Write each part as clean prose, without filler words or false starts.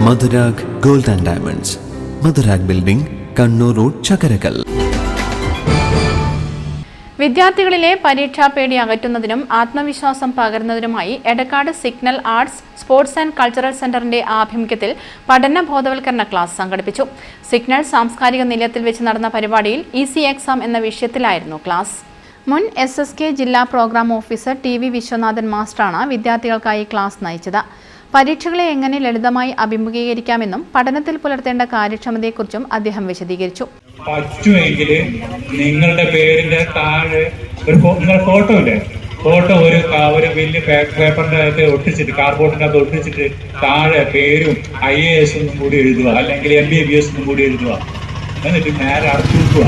Madhurag gold and diamonds, Madhurag building, Kannur road, Chakkarakkal. വിദ്യാർത്ഥികളിലെ പരീക്ഷാ പേടി അകറ്റുന്നതിനും ആത്മവിശ്വാസം പകരുന്നതിനുമായി Edakkad signal arts, sports and cultural സെന്ററിന്റെ ആഭിമുഖ്യത്തിൽ പഠന ബോധവൽക്കരണ ക്ലാസ് സംഘടിപ്പിച്ചു. സിഗ്നൽ സാംസ്കാരിക നിലയത്തിൽ വെച്ച് നടന്ന പരിപാടിയിൽ ഈസി എക്സാം എന്ന വിഷയത്തിലായിരുന്നു ക്ലാസ്. മുൻ SSK ജില്ലാ പ്രോഗ്രാം ഓഫീസർ TV വിശ്വനാഥൻ മാസ്റ്ററാണ് വിദ്യാർത്ഥികൾക്കായി ക്ലാസ് നയിച്ചത്. പരീക്ഷകളെ എങ്ങനെ ലളിതമായി അഭിമുഖീകരിക്കാമെന്നും പഠനത്തിൽ പുലർത്തേണ്ട കാര്യക്ഷമതയെക്കുറിച്ചും അദ്ദേഹം വിശദീകരിച്ചു. പറ്റുമെങ്കിൽ നിങ്ങളുടെ പേരിന്റെ താഴെ ഒരു ഫോട്ടോ ഇല്ലേ, ഫോട്ടോ ഒരു വലിയ പേപ്പറിന്റെ അകത്ത് ഒട്ടിച്ചിട്ട്, കാർഡ്ബോർഡിന്റെ അകത്ത് ഒട്ടിച്ചിട്ട് താഴെ പേരും IAS ഒന്നും കൂടി എഴുതുക, അല്ലെങ്കിൽ MBBS ഒന്നും കൂടി എഴുതുക. എന്നിട്ട് നേരെ തൂക്കുക.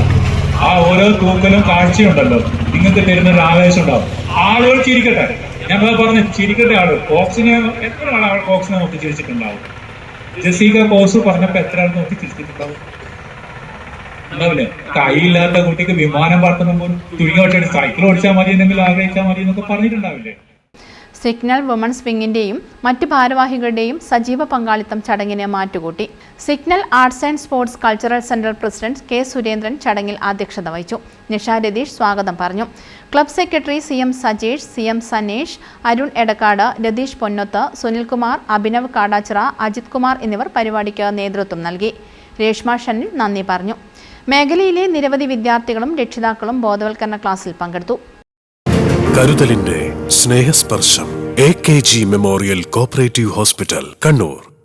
ആ ഓരോ തൂക്കലും കാഴ്ചയുണ്ടല്ലോ, നിങ്ങൾക്ക് തരുന്നൊരു ആവേശം ഉണ്ടാവും. ആളുകൾ ചിരിക്കട്ടെ. ഞാൻ പറഞ്ഞു ചിരിക്കട്ടെ. ബോക്സിനെ എത്ര ആൾ ബോക്സിനെ നോക്കി ചിരിച്ചിട്ടുണ്ടാവും? ജസീക കോഴ്സ് പറഞ്ഞപ്പോ എത്ര ആൾ നോക്കി ചിരിച്ചിട്ടുണ്ടാവും? ഉണ്ടാവില്ലേ? കൈയില്ലാത്ത കുട്ടിക്ക് വിമാനം പറത്തുമ്പോൾ തുണിക വെച്ചിട്ട് സൈക്കിൾ ഓടിച്ചാൽ മതി എന്നെങ്കിലും ആഗ്രഹിച്ചാൽ മതി എന്നൊക്കെ പറഞ്ഞിട്ടുണ്ടാവില്ലേ? സിഗ്നൽ വുമൺസ് വിങ്ങിന്റെയും മറ്റ് ഭാരവാഹികളുടെയും സജീവ പങ്കാളിത്തം ചടങ്ങിന് മാറ്റുകൂട്ടി. Signal arts and sports cultural center president K. Surendran ചടങ്ങിൽ അധ്യക്ഷത വഹിച്ചു. നിഷ രതീഷ് സ്വാഗതം പറഞ്ഞു. Club secretary CM Sajesh, CM Sanesh, Arun Edakkad, Ratheesh Ponnoth, Sunilkumar, Abhinav Kadachira, Ajith Kumar എന്നിവർ പരിപാടിക്ക് നേതൃത്വം നൽകി. രേഷ്മ ഷനിൽ നന്ദി പറഞ്ഞു. മേഖലയിലെ നിരവധി വിദ്യാർത്ഥികളും രക്ഷിതാക്കളും ബോധവൽക്കരണ ക്ലാസ്സിൽ പങ്കെടുത്തു. കരുതലിന്റെ സ്നേഹസ്പർശം AKG memorial cooperative hospital, Kannur.